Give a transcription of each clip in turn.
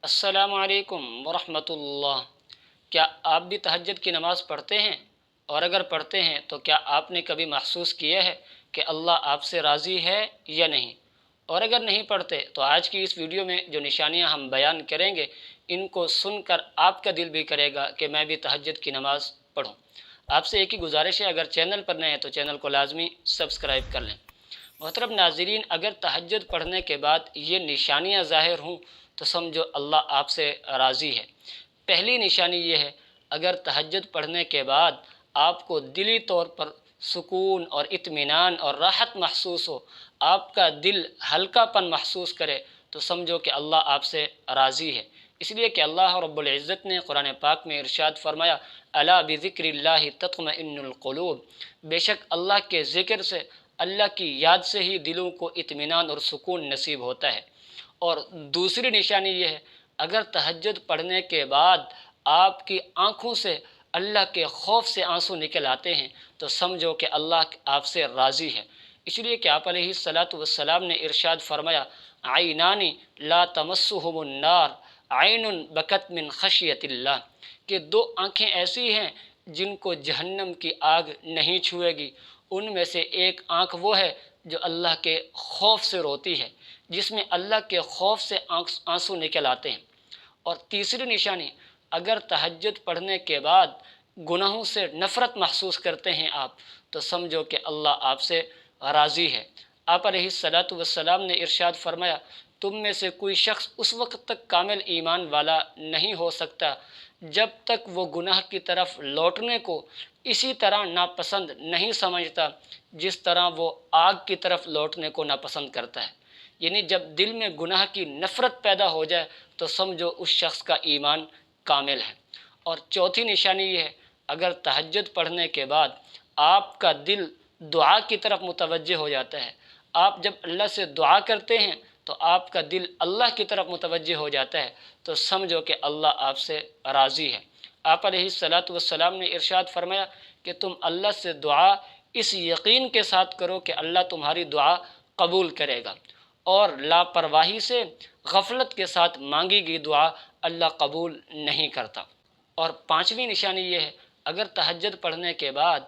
السلام علیکم ورحمۃ اللہ۔ کیا آپ بھی تہجد کی نماز پڑھتے ہیں؟ اور اگر پڑھتے ہیں تو کیا آپ نے کبھی محسوس کیا ہے کہ اللہ آپ سے راضی ہے یا نہیں؟ اور اگر نہیں پڑھتے تو آج کی اس ویڈیو میں جو نشانیاں ہم بیان کریں گے ان کو سن کر آپ کا دل بھی کرے گا کہ میں بھی تہجد کی نماز پڑھوں۔ آپ سے ایک ہی گزارش ہے، اگر چینل پر نئے ہیں تو چینل کو لازمی سبسکرائب کر لیں۔ محترم ناظرین، اگر تہجد پڑھنے کے بعد یہ نشانیاں ظاہر ہوں تو سمجھو اللہ آپ سے راضی ہے۔ پہلی نشانی یہ ہے، اگر تہجد پڑھنے کے بعد آپ کو دلی طور پر سکون اور اطمینان اور راحت محسوس ہو، آپ کا دل ہلکا پن محسوس کرے تو سمجھو کہ اللہ آپ سے راضی ہے۔ اس لیے کہ اللہ رب العزت نے قرآن پاک میں ارشاد فرمایا، الا بذکر اللہ تطمئن القلوب، بے شک اللہ کے ذکر سے، اللہ کی یاد سے ہی دلوں کو اطمینان اور سکون نصیب ہوتا ہے۔ اور دوسری نشانی یہ ہے، اگر تہجد پڑھنے کے بعد آپ کی آنکھوں سے اللہ کے خوف سے آنسو نکل آتے ہیں تو سمجھو کہ اللہ آپ سے راضی ہے۔ اس لیے کہ آپ علیہ الصلاۃ والسلام نے ارشاد فرمایا، عینان لا تمسہم النار عین بکت من خشیت اللہ، کہ دو آنکھیں ایسی ہیں جن کو جہنم کی آگ نہیں چھوئے گی۔ ان میں سے ایک آنکھ وہ ہے جو اللہ کے خوف سے روتی ہے، جس میں اللہ کے خوف سے آنسو نکل آتے ہیں۔ اور تیسری نشانی، اگر تہجد پڑھنے کے بعد گناہوں سے نفرت محسوس کرتے ہیں آپ تو سمجھو کہ اللہ آپ سے راضی ہے۔ آپ علیہ الصلاۃ والسلام نے ارشاد فرمایا، تم میں سے کوئی شخص اس وقت تک کامل ایمان والا نہیں ہو سکتا جب تک وہ گناہ کی طرف لوٹنے کو اسی طرح ناپسند نہیں سمجھتا جس طرح وہ آگ کی طرف لوٹنے کو ناپسند کرتا ہے۔ یعنی جب دل میں گناہ کی نفرت پیدا ہو جائے تو سمجھو اس شخص کا ایمان کامل ہے۔ اور چوتھی نشانی یہ ہے، اگر تہجد پڑھنے کے بعد آپ کا دل دعا کی طرف متوجہ ہو جاتا ہے، آپ جب اللہ سے دعا کرتے ہیں تو آپ کا دل اللہ کی طرف متوجہ ہو جاتا ہے تو سمجھو کہ اللہ آپ سے راضی ہے۔ آپ علیہ الصلاۃ والسلام نے ارشاد فرمایا کہ تم اللہ سے دعا اس یقین کے ساتھ کرو کہ اللہ تمہاری دعا قبول کرے گا، اور لاپرواہی سے، غفلت کے ساتھ مانگی گئی دعا اللہ قبول نہیں کرتا۔ اور پانچویں نشانی یہ ہے، اگر تہجد پڑھنے کے بعد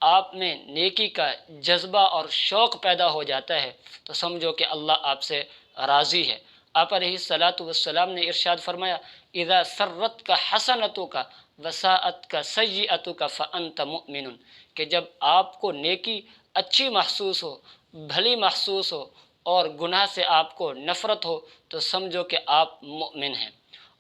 آپ میں نیکی کا جذبہ اور شوق پیدا ہو جاتا ہے تو سمجھو کہ اللہ آپ سے راضی ہے۔ آپ علیہ الصلاۃ والسلام نے ارشاد فرمایا، اذا سرت کا حسنتوں کا وساعت کا سیئتوں کا فانت مؤمن، کہ جب آپ کو نیکی اچھی محسوس ہو، بھلی محسوس ہو اور گناہ سے آپ کو نفرت ہو تو سمجھو کہ آپ مؤمن ہیں۔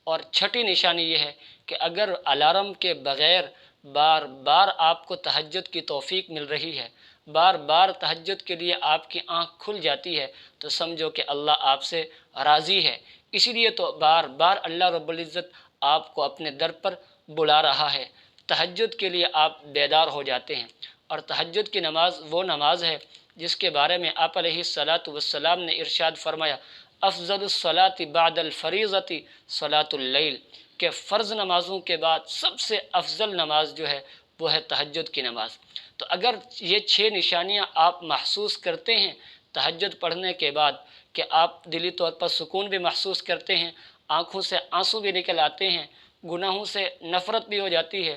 اور چھٹی نشانی یہ ہے کہ اگر الارم کے بغیر بار بار آپ کو تہجد کی توفیق مل رہی ہے، بار بار تہجد کے لیے آپ کی آنکھ کھل جاتی ہے تو سمجھو کہ اللہ آپ سے راضی ہے۔ اسی لیے تو بار بار اللہ رب العزت آپ کو اپنے در پر بلا رہا ہے، تہجد کے لیے آپ بیدار ہو جاتے ہیں۔ اور تہجد کی نماز وہ نماز ہے جس کے بارے میں آپ علیہ الصلاۃ والسلام نے ارشاد فرمایا، افضل الصلاۃ بعد الفریضۃ صلاۃ اللیل، کہ فرض نمازوں کے بعد سب سے افضل نماز جو ہے وہ ہے تہجد کی نماز۔ تو اگر یہ 6 نشانیاں آپ محسوس کرتے ہیں تہجد پڑھنے کے بعد کہ آپ دلی طور پر سکون بھی محسوس کرتے ہیں، آنکھوں سے آنسو بھی نکل آتے ہیں، گناہوں سے نفرت بھی ہو جاتی ہے،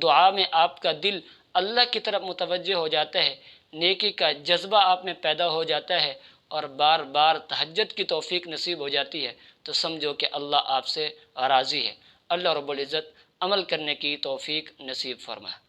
دعا میں آپ کا دل اللہ کی طرف متوجہ ہو جاتا ہے، نیکی کا جذبہ آپ میں پیدا ہو جاتا ہے اور بار بار تہجد کی توفیق نصیب ہو جاتی ہے تو سمجھو کہ اللہ آپ سے راضی ہے۔ اللہ رب العزت عمل کرنے کی توفیق نصیب فرمائے۔